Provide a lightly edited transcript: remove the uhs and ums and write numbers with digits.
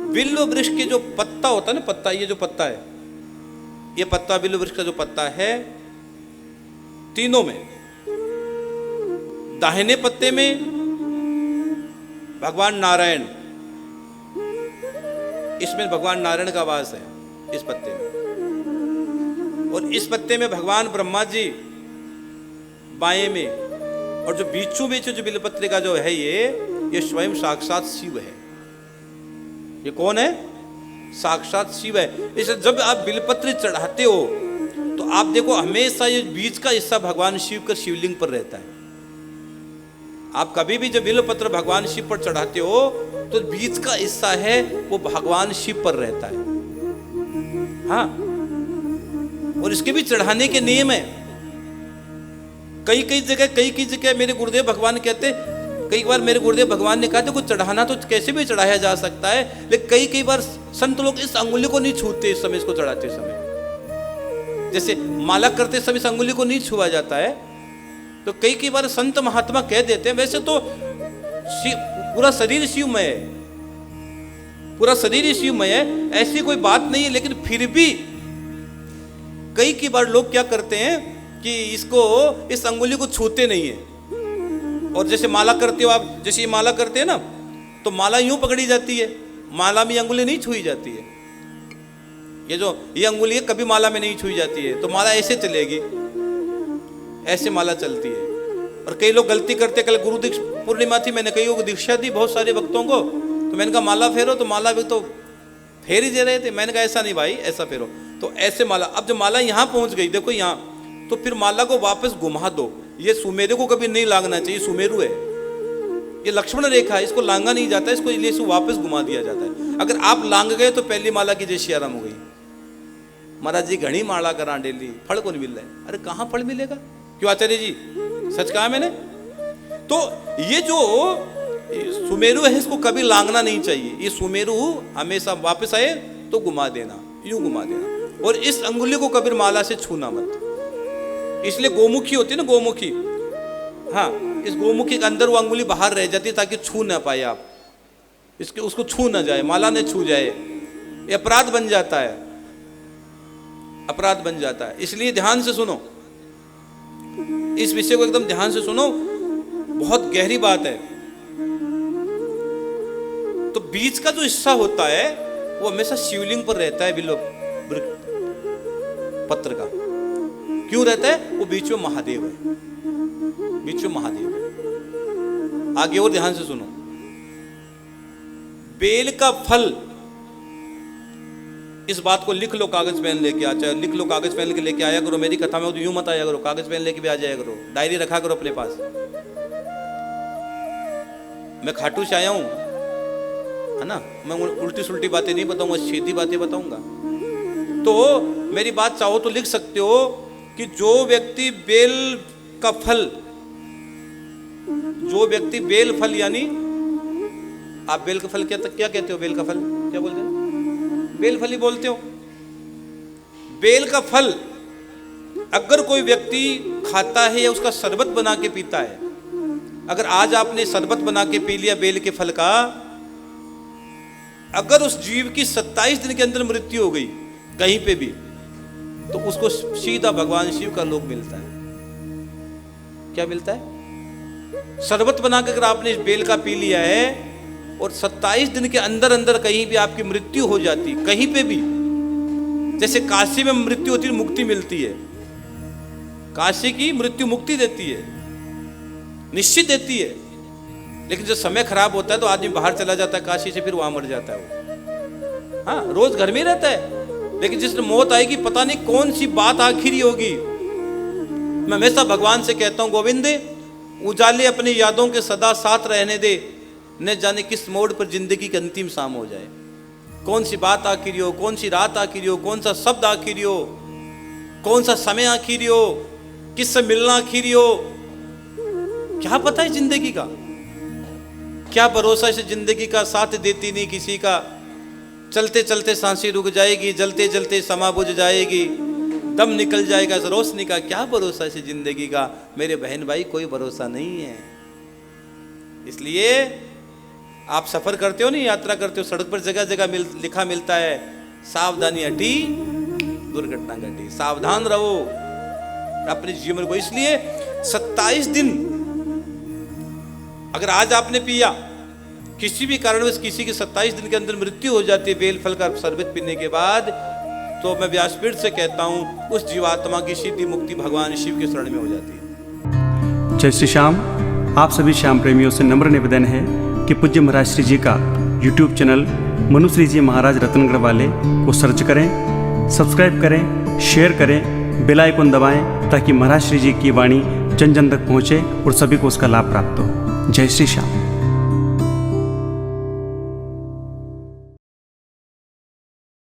बिल्व वृक्ष के जो पत्ता होता है ना, पत्ता, ये जो पत्ता है, ये पत्ता बिल्व वृक्ष का जो पत्ता है, तीनों में, दाहिने पत्ते में भगवान नारायण, इसमें भगवान नारायण का वास है इस पत्ते में, और इस पत्ते में भगवान ब्रह्मा जी बाएं में, और जो बीचों बीच जो बिल्वपत्र का जो है ये स्वयं साक्षात शिव है। ये कौन है? साक्षात शिव है। इसलिए जब आप बिल्वपत्र चढ़ाते हो तो आप देखो हमेशा ये बीच का हिस्सा भगवान शिव का शिवलिंग पर रहता है। आप कभी भी जब बिल्वपत्र भगवान शिव पर चढ़ाते हो तो बीच का हिस्सा है वो भगवान शिव पर रहता है। हाँ, और इसके भी चढ़ाने के नियम है। कई कई जगह मेरे गुरुदेव भगवान कहते, कई बार मेरे गुरुदेव भगवान ने कहा था कुछ चढ़ाना तो कैसे भी चढ़ाया जा सकता है, लेकिन कई बार संत लोग इस अंगुली को नहीं छूते इस समय, इसको चढ़ाते समय। जैसे माला करते समय इस अंगुली को नहीं छुआ जाता है, तो कई बार संत महात्मा कह देते हैं। वैसे तो पूरा शरीर शिवमय है, पूरा शरीर शिवमय है, ऐसी कोई बात नहीं है, लेकिन फिर भी कई बार लोग क्या करते हैं कि इसको, इस अंगुली को छूते नहीं है। और जैसे माला करते हो आप, जैसे ये माला करते हैं ना, तो माला यूं पकड़ी जाती है, माला में अंगुली नहीं छुई जाती है। ये अंगुली है कभी माला में नहीं छुई जाती है, तो माला ऐसे चलेगी, ऐसे माला चलती है। और कई लोग गलती करते, कल गुरु पूर्णिमा थी, मैंने कईयों को दीक्षा दी, बहुत सारे भक्तों को, तो मैंने कहा माला फेरो, तो माला भी तो फेर ही दे रहे थे। मैंने कहा ऐसा नहीं भाई, ऐसा फेरो, तो ऐसे माला। अब जब माला यहाँ पहुंच गई, देखो यहाँ, तो फिर माला को वापस घुमा दो। ये सुमेरु को कभी नहीं लांगना चाहिए, सुमेरु है, ये लक्ष्मण रेखा है, इसको लांगा नहीं जाता, इसको इसलिए वापस घुमा दिया जाता है। अगर आप लांग गए तो पहली माला की जय सियाराम हो गई। महाराज जी घनी माला करा डेली, फल को नहीं मिल रहा है। अरे कहाँ फल मिलेगा? क्यों आचार्य जी, सच कहा मैंने। तो ये जो सुमेरु है इसको कभी लांगना नहीं चाहिए। ये सुमेरु हमेशा वापस आए तो घुमा देना, यूं घुमा देना, और इस अंगुली को कभी माला से छूना मत। इसलिए गोमुखी होती है ना, गोमुखी, हाँ, इस गोमुखी के अंदर वो अंगुली बाहर रह जाती है ताकि छू ना पाए आप, इसके उसको छू ना जाए, माला ने छू जाए, ये अपराध बन जाता है, अपराध बन जाता है। इसलिए ध्यान से सुनो, इस विषय को एकदम ध्यान से सुनो, बहुत गहरी बात है। तो बीच का जो हिस्सा होता है वो हमेशा शिवलिंग पर रहता है, बिल्व पत्र का। क्यों रहता है? वो बीच में महादेव है, बीच में महादेव है। आगे और ध्यान से सुनो, बेल का फल, इस बात को लिख लो, कागज पेन लेके आ, चाहे लिख लो, कागज पेन लेके आया करो। मेरी कथा में तो यूं मत आया करो, कागज पेन लेके भी आ जाया करो, डायरी रखा करो अपने पास। मैं खाटू से आया हूं, है ना, मैं उल्टी सुल्टी बातें नहीं बताऊंगा, सीधी बातें बताऊंगा। तो मेरी बात चाहो तो लिख सकते हो कि जो व्यक्ति बेल का फल, जो व्यक्ति बेल फल, यानी आप बेल का फल क्या कहते हो? बेल का फल क्या बोलते हो? बेल फल ही बोलते हो। बेल का फल अगर कोई व्यक्ति खाता है या उसका शरबत बना के पीता है, अगर आज आपने शरबत बना के पी लिया बेल के फल का, अगर उस जीव की 27 दिन के अंदर मृत्यु हो गई कहीं पे भी, तो उसको सीधा भगवान शिव का लोक मिलता है। क्या मिलता है? शरबत बनाकर अगर आपने बेल का पी लिया है और 27 दिन के अंदर अंदर कहीं भी आपकी मृत्यु हो जाती, कहीं पे भी, जैसे काशी में मृत्यु होती है, मुक्ति मिलती है, काशी की मृत्यु मुक्ति देती है, निश्चित देती है। लेकिन जब समय खराब होता है तो आदमी बाहर चला जाता है काशी से, फिर वहां मर जाता है वो। हाँ, रोज घर में रहता है, लेकिन जिस दिन मौत आएगी पता नहीं कौन सी बात आखिरी होगी। मैं हमेशा भगवान से कहता हूं, गोविंद उजाले अपनी यादों के सदा साथ रहने दे, न जाने किस मोड़ पर जिंदगी की अंतिम शाम हो जाए। कौन सी बात आखिरी हो, कौन सी रात आखिरी हो, कौन सा शब्द आखिरी हो, कौन सा समय आखिरी हो, किससे मिलना आखिरी हो, क्या पता है जिंदगी का। क्या भरोसा इस जिंदगी का, साथ देती नहीं किसी का। चलते चलते सांसें रुक जाएगी, जलते जलते समा बुझ जाएगी, दम निकल जाएगा इस रोशनी का। क्या भरोसा इस जिंदगी का मेरे बहन भाई, कोई भरोसा नहीं है। इसलिए आप सफर करते हो नहीं, यात्रा करते हो, सड़क पर जगह जगह लिखा मिलता है सावधानी हटी दुर्घटना घटी। सावधान रहो अपने जीवन को। इसलिए 27 दिन अगर आज आपने पिया, किसी भी कारणवश किसी की 27 दिन के अंदर मृत्यु हो जाती है बेल फल का शरबत पीने के बाद, तो मैं व्यासपीठ से कहता हूं उस जीवात्मा की सीधी मुक्ति भगवान शिव के शरण में हो जाती है। जय श्री श्याम। आप सभी श्याम प्रेमियों से नम्र निवेदन है कि पूज्य महाराज श्री जी का YouTube चैनल मनुश्री जी महाराज रत्नगढ़ वाले को सर्च करें, सब्सक्राइब करें, शेयर करें, बेल आइकन दबाएं ताकि महाराज श्री जी की वाणी जन जन तक पहुँचे और सभी को उसका लाभ प्राप्त हो। जय श्री श्याम।